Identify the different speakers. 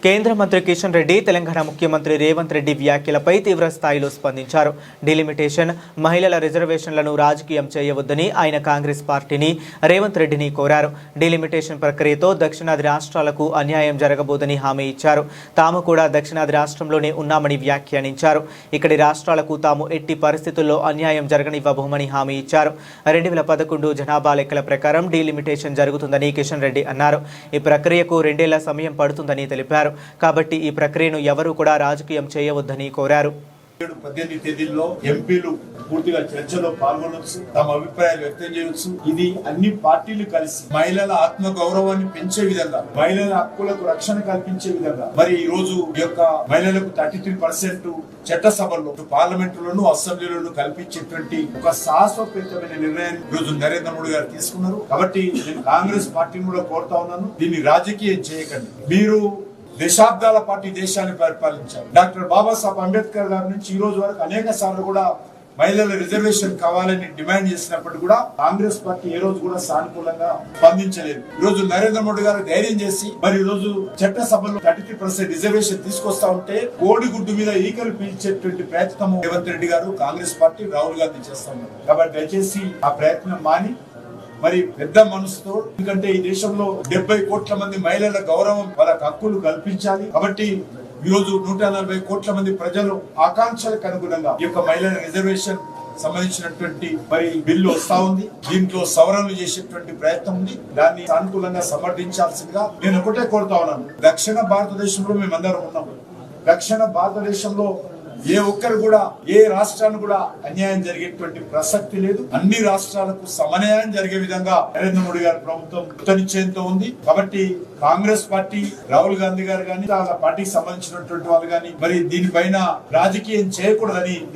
Speaker 1: కేంద్ర మంత్రి కిషన్ రెడ్డి తెలంగాణ ముఖ్యమంత్రి రేవంత్ రెడ్డి వ్యాఖ్యలపై తీవ్ర స్థాయిలో స్పందించారు. డిలిమిటేషన్, మహిళల రిజర్వేషన్లను రాజకీయం చేయవద్దని ఆయన కాంగ్రెస్ పార్టీని, రేవంత్ రెడ్డిని కోరారు. డిలిమిటేషన్ ప్రక్రియతో దక్షిణాది రాష్ట్రాలకు అన్యాయం జరగబోదని హామీ ఇచ్చారు. తాము కూడా దక్షిణాది రాష్ట్రంలోనే ఉన్నామని వ్యాఖ్యానించారు. ఇక్కడి రాష్ట్రాలకు తాము ఎట్టి పరిస్థితుల్లో అన్యాయం జరగనివ్వబోమని హామీ ఇచ్చారు. 2011 జనాభా లెక్కల ప్రకారం డిలిమిటేషన్ జరుగుతుందని కిషన్ రెడ్డి అన్నారు. ఈ ప్రక్రియకు 2 ఏళ్ల సమయం పడుతుందని తెలిపారు. కాబట్టి ఈ ప్రక్రియను ఎవరూ కూడా రాజకీయం చేయవద్దని కోరారు.
Speaker 2: 18 తేదీల్లో ఎంపీలు పూర్తిగా చర్చలో పాల్గొనవచ్చు, తమ అభిప్రాయాలు వ్యక్తం చేయవచ్చు. ఇది అన్ని పార్టీలు కలిసి మహిళల ఆత్మ గౌరవాన్ని పెంచే విధంగా, మహిళల హక్కులకు రక్షణ కల్పించే విధంగా మరి ఈ రోజు ఈ యొక్క మహిళలకు 33% చట్టసభల్లో, పార్లమెంటులోను, అసెంబ్లీలోను కల్పించేటువంటి ఒక సాహసోపేతమైన నిర్ణయాన్ని ఈ రోజు నరేంద్ర మోడీ గారు తీసుకున్నారు. కాబట్టి నేను కాంగ్రెస్ పార్టీని కూడా కోరుతా ఉన్నాను, దీన్ని రాజకీయం చేయకండి. మీరు దశాబ్దాల పాటు దేశాన్ని పరిపాలించారు. డాక్టర్ బాబాసాహెబ్ అంబేద్కర్ గారి నుంచి ఈ రోజు వరకు అనేక సార్లు కూడా మహిళల రిజర్వేషన్ కావాలని డిమాండ్ చేసినప్పుడు కూడా కాంగ్రెస్ పార్టీ ఏ రోజు కూడా సానుకూలంగా స్పందించలేదు. ఈ రోజు నరేంద్ర మోడీ గారు ధైర్యం చేసి మరి ఈ రోజు చట్టసభలో 33% రిజర్వేషన్ తీసుకొస్తా ఉంటే కోడిగుడ్డు మీద ఈకలు పీల్చేటువంటి ప్రయత్నం రేవంత్ రెడ్డి గారు, కాంగ్రెస్ పార్టీ, రాహుల్ గాంధీ చేస్తా ఉన్నారు. కాబట్టి దయచేసి ఆ ప్రయత్నం మాని మరి పెద్ద మనసుతో, ఎందుకంటే ఈ దేశంలో 70 కోట్ల మంది మహిళల గౌరవం, వాళ్ళకి హక్కులు కల్పించాలి. కాబట్టి ఈ రోజు 140 కోట్ల మంది ప్రజలు ఆకాంక్షలకు అనుగుణంగా ఈ యొక్క మహిళల రిజర్వేషన్ సంబంధించినటువంటి మరి బిల్లు వస్తా ఉంది. దీంట్లో సవరణలు చేసేటువంటి ప్రయత్నం ఉంది. దాన్ని సానుకూలంగా సమర్థించాల్సిందిగా నేను ఒకటే కోరుతా ఉన్నాను. దక్షిణ భారతదేశంలో మేమందరం ఉన్నాం. దక్షిణ భారతదేశంలో ఏ ఒక్కరు కూడా, ఏ రాష్ట్రాన్ని కూడా అన్యాయం జరిగేటువంటి ప్రసక్తి లేదు. అన్ని రాష్ట్రాలకు సమన్యాయం జరిగే విధంగా నరేంద్ర మోడీ గారి ప్రభుత్వం కృతనిశ్చయంతో ఉంది. కాబట్టి కాంగ్రెస్ పార్టీ, రాహుల్ గాంధీ గారు కానీ, వాళ్ళ పార్టీకి సంబంధించినటువంటి వాళ్ళు కానీ మరి దీనిపైన రాజకీయం చేయకూడదని